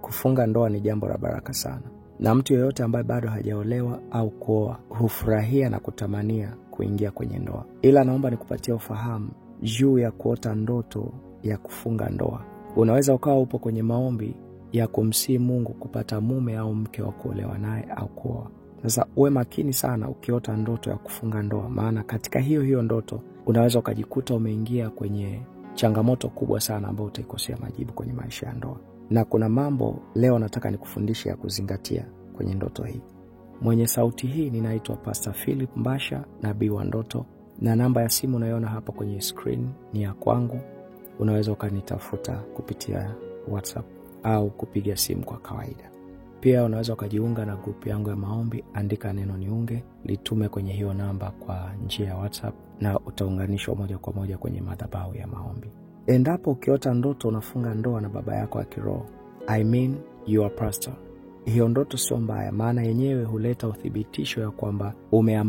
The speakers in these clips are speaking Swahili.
Kufunga ndoa ni jambo la baraka sana. Na mtu yeyote ambaye bado hajaolewa au kuoa hufurahia na kutamania kuingia kwenye ndoa. Ila naomba nikupatie ufahamu juu ya kuota ndoto ya kufunga ndoa. Unaweza ukawa upo kwenye maombi ya kumsihi Mungu kupata mume au mke wa kuolewa naye au kuoa. Sasa uwe makini sana ukiota ndoto ya kufunga ndoa, maana katika hiyo ndoto unaweza ukajikuta umeingia kwenye changamoto kubwa sana ambayo utaikosea majibu kwenye maisha ya ndoa. Na kuna mambo leo nataka nikufundishe ya kuzingatia kwenye ndoto hii. Mwenye sauti hii ninaitwa Pastor Philip Mbasha, nabii wa ndoto, na namba ya simu unaiona hapa kwenye screen ni ya kwangu. Unaweza ukanitafuta kupitia WhatsApp au kupiga simu kwa kawaida. Pia unaweza ukajiunga na group yangu ya maombi, andika neno niunge, litume kwenye hiyo namba kwa njia ya WhatsApp na utaunganishwa moja kwa moja kwenye madhabahu ya maombi. Endapo ukiota ndoto unafunga ndoa na baba yako wa kiroho, I mean your pastor, hiyo ndoto sio mbaya, maana yenyewe huleta uthibitisho ya kwamba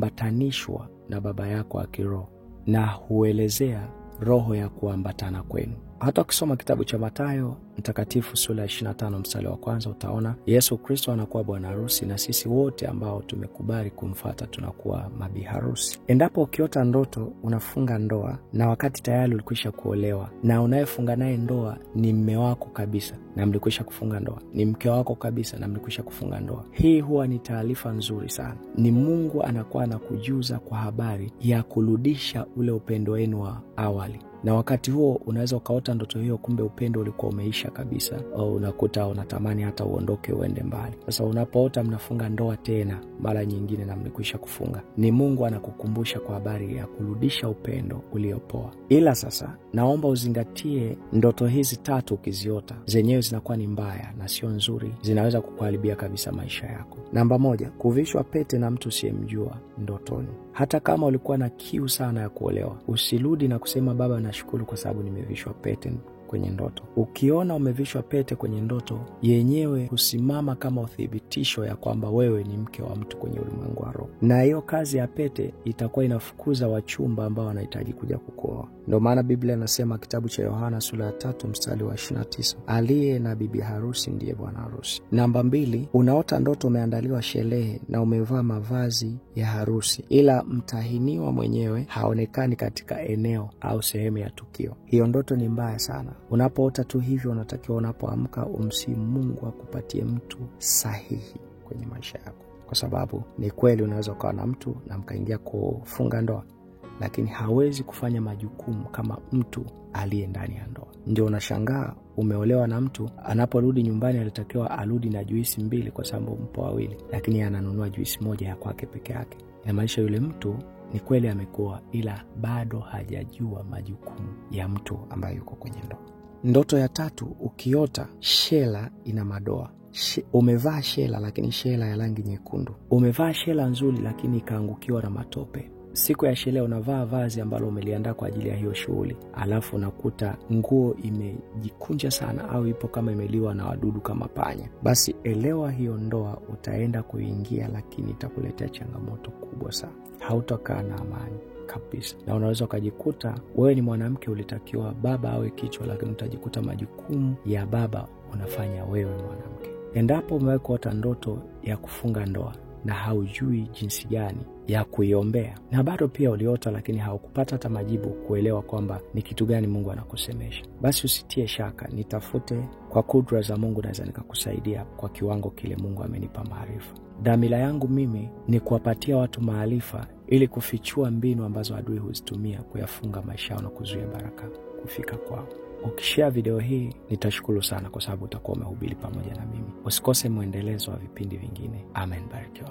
umeambatanishwa na baba yako wa kiroho na huelezea roho ya kuambatana kwenu. Hata ukisoma kitabu cha Mathayo mtakatifu sura ya 25 mstari wa kwanza utaona Yesu Kristo anakuwa bwana harusi na sisi wote ambao tumekubali kumfuata tunakuwa mabi harusi. Endapo ukiota ndoto unafunga ndoa na wakati tayari ulikwisha kuolewa na unayefunga naye ndoa ni mume wako kabisa na mlikwisha kufunga ndoa, ni mke wako kabisa na mlikwisha kufunga ndoa, hii huwa ni taarifa nzuri sana. Ni Mungu anakuwa anakujuza kwa habari ya kurudisha ule upendo wenu wa awali. Na wakati huo unaweza ukaota ndoto hiyo kumbe upendo ulikuwa umeisha kabisa, au unakuta unatamani hata uondoke uende mbali. Sasa unapoota mnafunga ndoa tena mara nyingine na mlikwisha kufunga, ni Mungu anakukumbusha kwa habari ya kurudisha upendo uliopoa. Ila sasa naomba uzingatie ndoto hizi 3 ukiziota, zenyewe zinakuwa ni mbaya na sio nzuri, zinaweza kukuharibia kabisa maisha yako. Namba 1, kuvishwa pete na mtu usiyemjua ndotoni. Hata kama ulikuwa na kiu sana ya kuolewa, usirudi na kusema baba nashukuru kwa sababu nimevishwa pete kwenye ndoto. Ukiona umevishwa pete kwenye ndoto, yenyewe husimama kama uthibitisho ya kwamba wewe ni mke wa mtu kwenye ulimwengu wa roho. Na hiyo kazi ya pete itakuwa inafukuza wachumba ambao wanahitaji kuja kukuoa. Ndio maana Biblia inasema kitabu cha Yohana sura ya 3 mstari wa 29, aliye na bibi harusi ndiye bwana harusi. Namba 2, unaota ndoto umeandaliwa sherehe na umevaa mavazi ya harusi, ila mtahiniwa mwenyewe haonekani katika eneo au sehemu ya tukio. Hiyo ndoto ni mbaya sana. Unapoota tu hivyo unatakiwa unapoamka umsihi Mungu akupatie mtu sahihi kwenye maisha yako. Kwa sababu ni kweli unaweza kuwa na mtu na mkaingia kufunga ndoa, lakini hawezi kufanya majukumu kama mtu aliye ndani ya ndoa. Ndio unashangaa umeolewa na mtu, anaporudi nyumbani alitakiwa arudi na juisi 2 kwa sababu mpo wawili, lakini ananunua juisi 1 ya kwake peke yake. Na maisha yule mtu ni kweli amekuwa, ila bado hajajua majukumu ya mtu ambaye yuko kwenye ndoa. Ndoto ya 3, ukiota shela ina madoa. Umevaa shela lakini shela ya rangi nyekundu. Umevaa shela nzuri lakini ikaangukiwa na matope. Siku ya sherehe unavaa vazi ambalo umeliandaa kwa ajili ya hiyo shughuli, alafu unakuta nguo imejikunja sana au ipo kama imeliwa na wadudu kama panya. Basi elewa hiyo ndoa utaenda kuingia, lakini itakuletea changamoto kubwa sana. Hautakaa na amani kabisa. Na unaweza ukajikuta wewe ni mwanamke ulitakiwa baba awe kichwa, lakini utajikuta majukumu ya baba unafanya wewe mwanamke. Endapo umeota ndoto ya kufunga ndoa na haujui jinsi gani ya kuiombea, na bado pia uliota lakini haukupata hata majibu kuelewa kwamba ni kitu gani Mungu anakusemesha, basi usitie shaka, nitafute. Kwa kudra za Mungu naweza nikakusaidia kwa kiwango kile Mungu amenipa maarifa. Dhamira yangu mimi ni kuwapatia watu maarifa ili kufichua mbinu ambazo adui huzitumia kuyafunga maisha yao na kuzuia baraka kufika kwao. Ukishare video hii nitashukuru sana kwa sababu utakuwa umehubiri pamoja na mimi. Usikose muendelezo wa vipindi vingine. Amen, barikiwa.